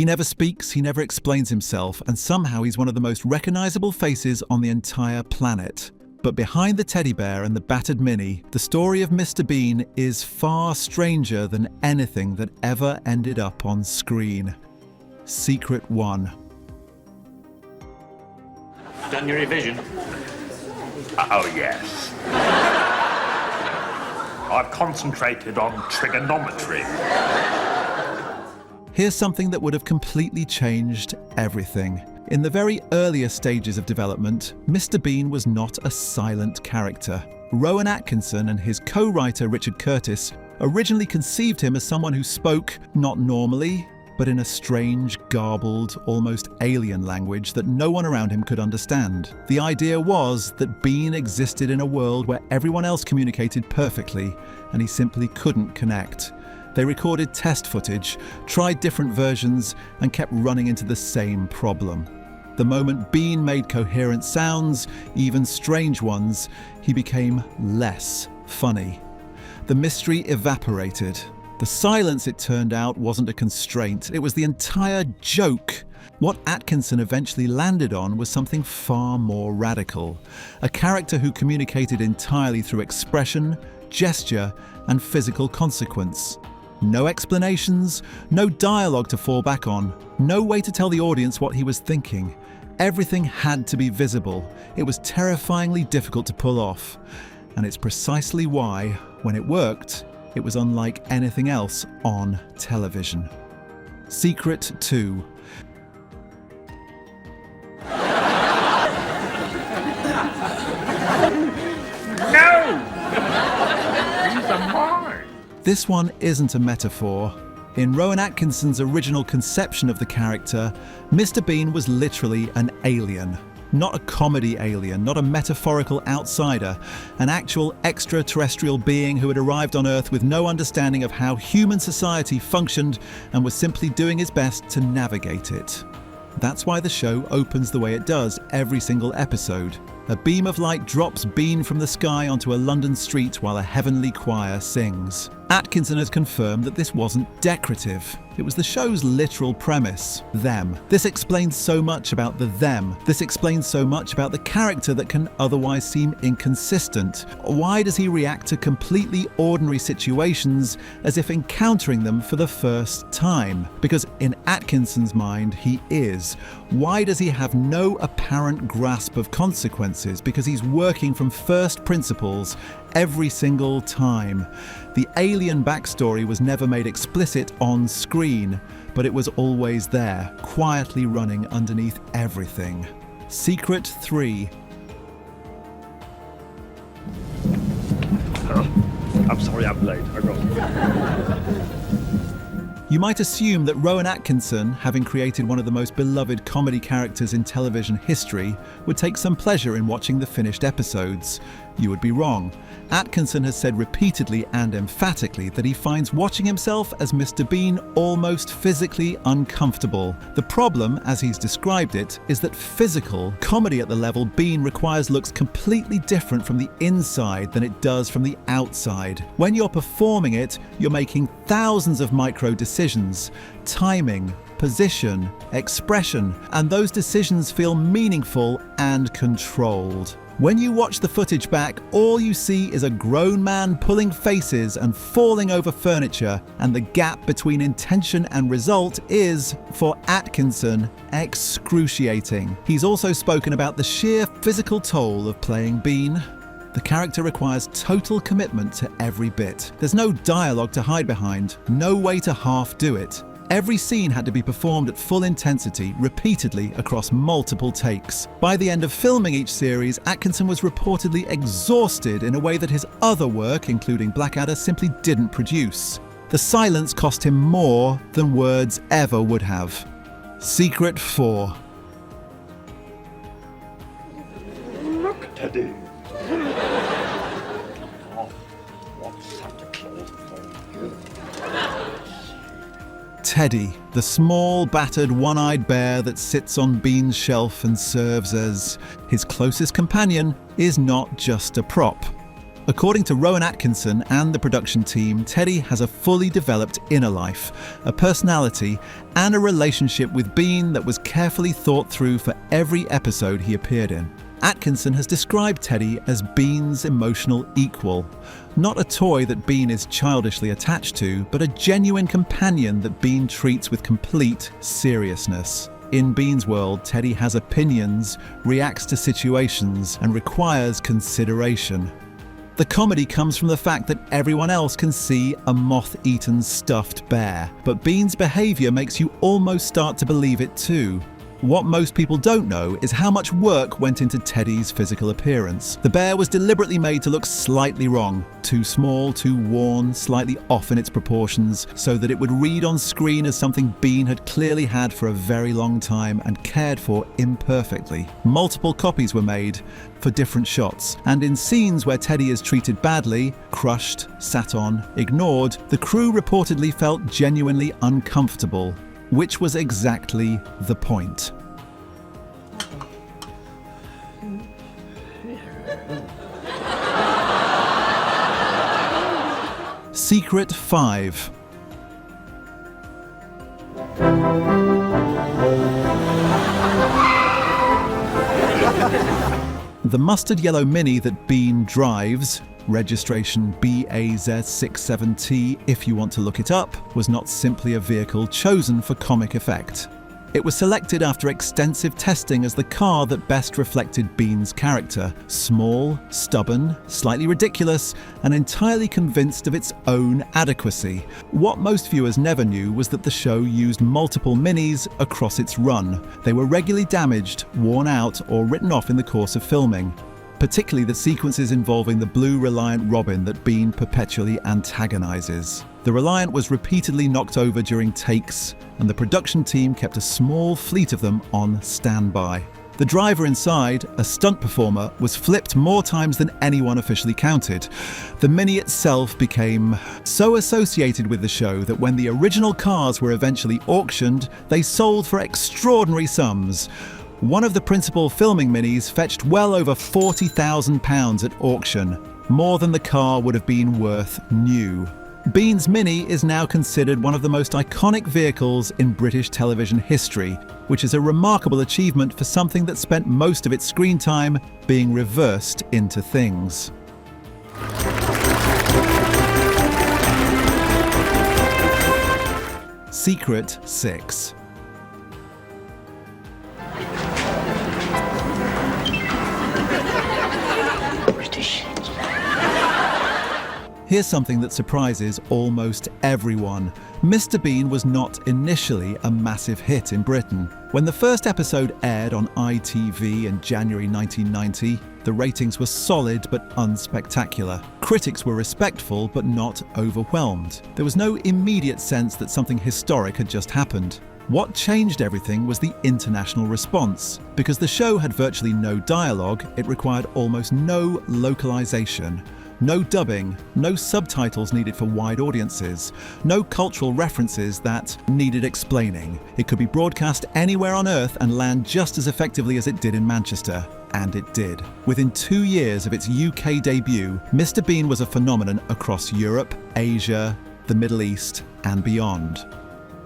He never speaks, he never explains himself, and somehow he's one of the most recognisable faces on the entire planet. But behind the teddy bear and the battered mini, the story of Mr. Bean is far stranger than anything that ever ended up on screen. Secret 1. Done your revision? Oh, yes. I've concentrated on trigonometry. Here's something that would have completely changed everything. In the very earliest stages of development, Mr. Bean was not a silent character. Rowan Atkinson and his co-writer Richard Curtis originally conceived him as someone who spoke not normally, but in a strange, garbled, almost alien language that no one around him could understand. The idea was that Bean existed in a world where everyone else communicated perfectly, and he simply couldn't connect. They recorded test footage, tried different versions, and kept running into the same problem. The moment Bean made coherent sounds, even strange ones, he became less funny. The mystery evaporated. The silence, it turned out, wasn't a constraint. It was the entire joke. What Atkinson eventually landed on was something far more radical. A character who communicated entirely through expression, gesture, and physical consequence. No explanations, no dialogue to fall back on, no way to tell the audience what he was thinking. Everything had to be visible. It was terrifyingly difficult to pull off. And it's precisely why, when it worked, it was unlike anything else on television. Secret 2. No! These are mine. This one isn't a metaphor. In Rowan Atkinson's original conception of the character, Mr. Bean was literally an alien. Not a comedy alien, not a metaphorical outsider, an actual extraterrestrial being who had arrived on Earth with no understanding of how human society functioned and was simply doing his best to navigate it. That's why the show opens the way it does every single episode. A beam of light drops Bean from the sky onto a London street while a heavenly choir sings. Atkinson has confirmed that this wasn't decorative. It was the show's literal premise, them. This explains so much about the them. This explains so much about the character that can otherwise seem inconsistent. Why does he react to completely ordinary situations as if encountering them for the first time? Because in Atkinson's mind, he is. Why does he have no apparent grasp of consequences? Because he's working from first principles every single time. The alien backstory was never made explicit on screen, but it was always there, quietly running underneath everything. Secret 3. I'm sorry I'm late. You might assume that Rowan Atkinson, having created one of the most beloved comedy characters in television history, would take some pleasure in watching the finished episodes. You would be wrong. Atkinson has said repeatedly and emphatically that he finds watching himself as Mr. Bean almost physically uncomfortable. The problem, as he's described it, is that physical comedy at the level Bean requires looks completely different from the inside than it does from the outside. When you're performing it, you're making thousands of micro decisions, timing, position, expression, and those decisions feel meaningful and controlled. When you watch the footage back, all you see is a grown man pulling faces and falling over furniture, and the gap between intention and result is, for Atkinson, excruciating. He's also spoken about the sheer physical toll of playing Bean. The character requires total commitment to every bit. There's no dialogue to hide behind, no way to half do it. Every scene had to be performed at full intensity, repeatedly across multiple takes. By the end of filming each series, Atkinson was reportedly exhausted in a way that his other work, including Blackadder, simply didn't produce. The silence cost him more than words ever would have. Secret 4. Look, Teddy. What's Santa Claus for you? Teddy, the small, battered, one-eyed bear that sits on Bean's shelf and serves as his closest companion, is not just a prop. According to Rowan Atkinson and the production team, Teddy has a fully developed inner life, a personality, and a relationship with Bean that was carefully thought through for every episode he appeared in. Atkinson has described Teddy as Bean's emotional equal. Not a toy that Bean is childishly attached to, but a genuine companion that Bean treats with complete seriousness. In Bean's world, Teddy has opinions, reacts to situations, and requires consideration. The comedy comes from the fact that everyone else can see a moth-eaten stuffed bear, but Bean's behaviour makes you almost start to believe it too. What most people don't know is how much work went into Teddy's physical appearance. The bear was deliberately made to look slightly wrong, too small, too worn, slightly off in its proportions, so that it would read on screen as something Bean had clearly had for a very long time and cared for imperfectly. Multiple copies were made for different shots, and in scenes where Teddy is treated badly, crushed, sat on, ignored, the crew reportedly felt genuinely uncomfortable. Which was exactly the point. Secret 5. The mustard yellow Mini that Bean drives, registration BAZ67T if you want to look it up, was not simply a vehicle chosen for comic effect. It was selected after extensive testing as the car that best reflected Bean's character. Small, stubborn, slightly ridiculous, and entirely convinced of its own adequacy. What most viewers never knew was that the show used multiple Minis across its run. They were regularly damaged, worn out, or written off in the course of filming. Particularly the sequences involving the blue Reliant Robin that Bean perpetually antagonizes. The Reliant was repeatedly knocked over during takes, and the production team kept a small fleet of them on standby. The driver inside, a stunt performer, was flipped more times than anyone officially counted. The Mini itself became so associated with the show that when the original cars were eventually auctioned, they sold for extraordinary sums. One of the principal filming Minis fetched well over £40,000 at auction, more than the car would have been worth new. Bean's Mini is now considered one of the most iconic vehicles in British television history, which is a remarkable achievement for something that spent most of its screen time being reversed into things. Secret 6. Here's something that surprises almost everyone. Mr. Bean was not initially a massive hit in Britain. When the first episode aired on ITV in January 1990, the ratings were solid but unspectacular. Critics were respectful but not overwhelmed. There was no immediate sense that something historic had just happened. What changed everything was the international response. Because the show had virtually no dialogue, it required almost no localization. No dubbing, no subtitles needed for wide audiences, no cultural references that needed explaining. It could be broadcast anywhere on Earth and land just as effectively as it did in Manchester. And it did. Within 2 years of its UK debut, Mr. Bean was a phenomenon across Europe, Asia, the Middle East, and beyond.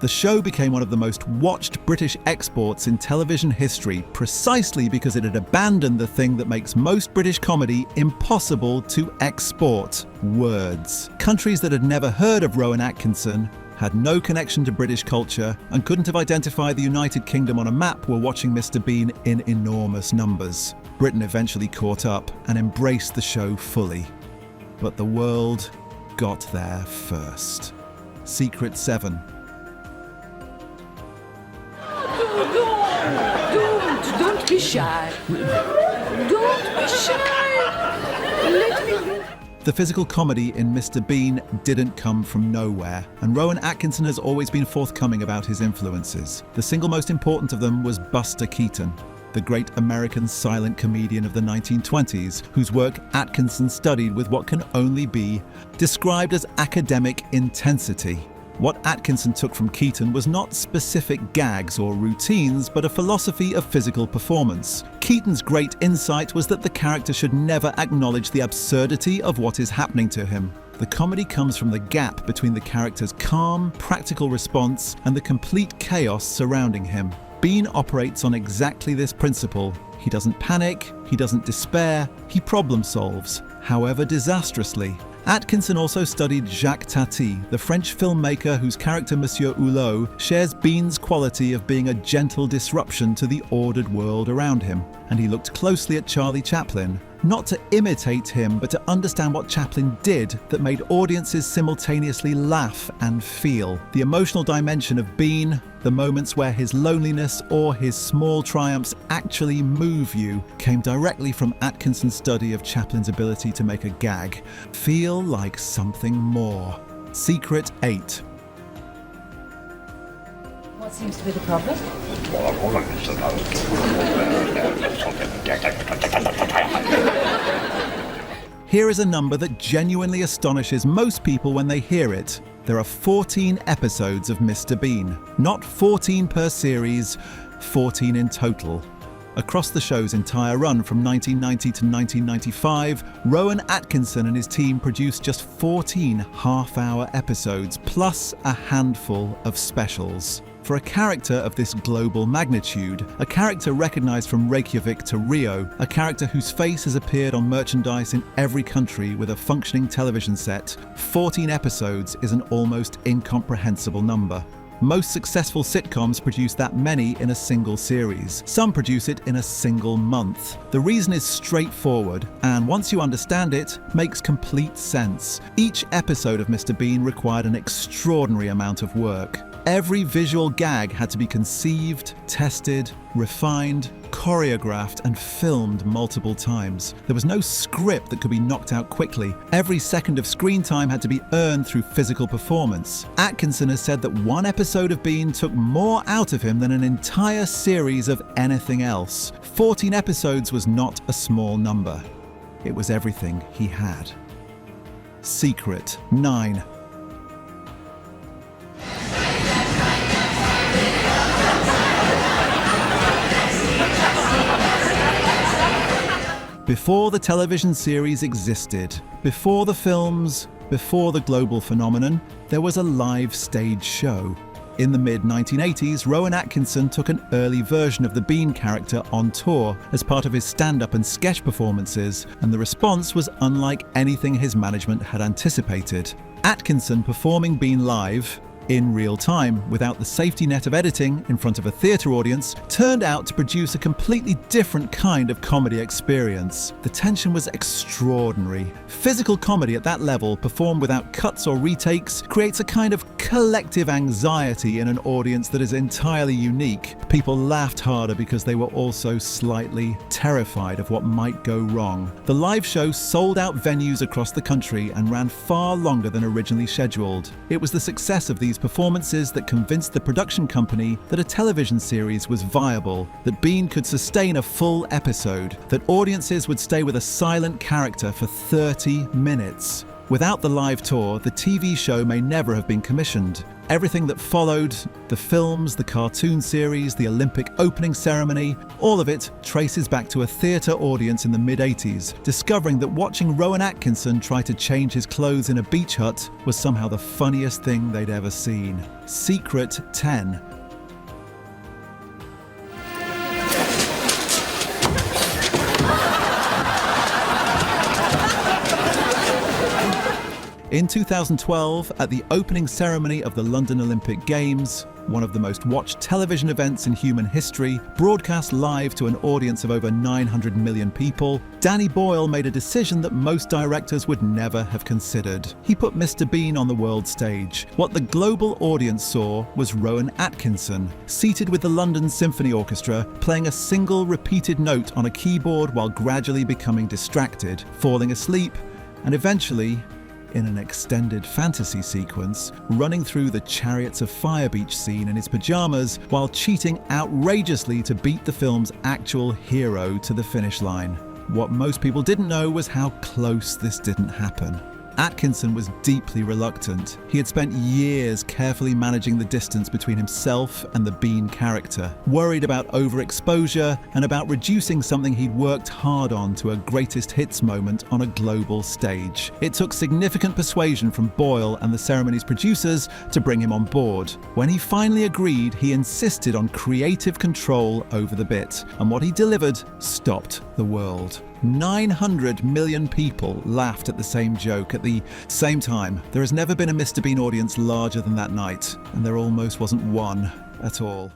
The show became one of the most watched British exports in television history precisely because it had abandoned the thing that makes most British comedy impossible to export: words. Countries that had never heard of Rowan Atkinson, had no connection to British culture, and couldn't have identified the United Kingdom on a map were watching Mr. Bean in enormous numbers. Britain eventually caught up and embraced the show fully. But the world got there first. Secret 7. Don't be shy. Don't be shy. Let me... The physical comedy in Mr. Bean didn't come from nowhere, and Rowan Atkinson has always been forthcoming about his influences. The single most important of them was Buster Keaton, the great American silent comedian of the 1920s, whose work Atkinson studied with what can only be described as academic intensity. What Atkinson took from Keaton was not specific gags or routines, but a philosophy of physical performance. Keaton's great insight was that the character should never acknowledge the absurdity of what is happening to him. The comedy comes from the gap between the character's calm, practical response and the complete chaos surrounding him. Bean operates on exactly this principle. He doesn't panic, he doesn't despair, he problem solves, however disastrously. Atkinson also studied Jacques Tati, the French filmmaker whose character Monsieur Hulot shares Bean's quality of being a gentle disruption to the ordered world around him. And he looked closely at Charlie Chaplin, not to imitate him, but to understand what Chaplin did that made audiences simultaneously laugh and feel. The emotional dimension of Bean, the moments where his loneliness or his small triumphs actually move you, came directly from Atkinson's study of Chaplin's ability to make a gag feel like something more. Secret 8. What seems to be the problem? Here is a number that genuinely astonishes most people when they hear it. There are 14 episodes of Mr. Bean. Not 14 per series, 14 in total. Across the show's entire run from 1990 to 1995, Rowan Atkinson and his team produced just 14 half-hour episodes, plus a handful of specials. For a character of this global magnitude, a character recognised from Reykjavik to Rio, a character whose face has appeared on merchandise in every country with a functioning television set, 14 episodes is an almost incomprehensible number. Most successful sitcoms produce that many in a single series. Some produce it in a single month. The reason is straightforward, and once you understand it, makes complete sense. Each episode of Mr. Bean required an extraordinary amount of work. Every visual gag had to be conceived, tested, refined, choreographed, and filmed multiple times. There was no script that could be knocked out quickly. Every second of screen time had to be earned through physical performance. Atkinson has said that one episode of Bean took more out of him than an entire series of anything else. 14 episodes was not a small number. It was everything he had. Secret 9. Before the television series existed, before the films, before the global phenomenon, there was a live stage show. In the mid-1980s, Rowan Atkinson took an early version of the Bean character on tour as part of his stand-up and sketch performances, and the response was unlike anything his management had anticipated. Atkinson performing Bean live, in real time, without the safety net of editing in front of a theatre audience, turned out to produce a completely different kind of comedy experience. The tension was extraordinary. Physical comedy at that level, performed without cuts or retakes, creates a kind of collective anxiety in an audience that is entirely unique. People laughed harder because they were also slightly terrified of what might go wrong. The live show sold out venues across the country and ran far longer than originally scheduled. It was the success of these performances that convinced the production company that a television series was viable, that Bean could sustain a full episode, that audiences would stay with a silent character for 30 minutes. Without the live tour, the TV show may never have been commissioned. Everything that followed, the films, the cartoon series, the Olympic opening ceremony, all of it traces back to a theatre audience in the mid-80s, discovering that watching Rowan Atkinson try to change his clothes in a beach hut was somehow the funniest thing they'd ever seen. Secret 10. In 2012, at the opening ceremony of the London Olympic Games, one of the most watched television events in human history, broadcast live to an audience of over 900 million people, Danny Boyle made a decision that most directors would never have considered. He put Mr. Bean on the world stage. What the global audience saw was Rowan Atkinson, seated with the London Symphony Orchestra, playing a single repeated note on a keyboard while gradually becoming distracted, falling asleep, and eventually, in an extended fantasy sequence, running through the Chariots of Fire beach scene in his pajamas while cheating outrageously to beat the film's actual hero to the finish line. What most people didn't know was how close this didn't happen. Atkinson was deeply reluctant. He had spent years carefully managing the distance between himself and the Bean character, worried about overexposure and about reducing something he'd worked hard on to a greatest hits moment on a global stage. It took significant persuasion from Boyle and the ceremony's producers to bring him on board. When he finally agreed, he insisted on creative control over the bit, and what he delivered stopped the world. 900 million people laughed at the same joke at the same time. There has never been a Mr. Bean audience larger than that night, and there almost wasn't one at all.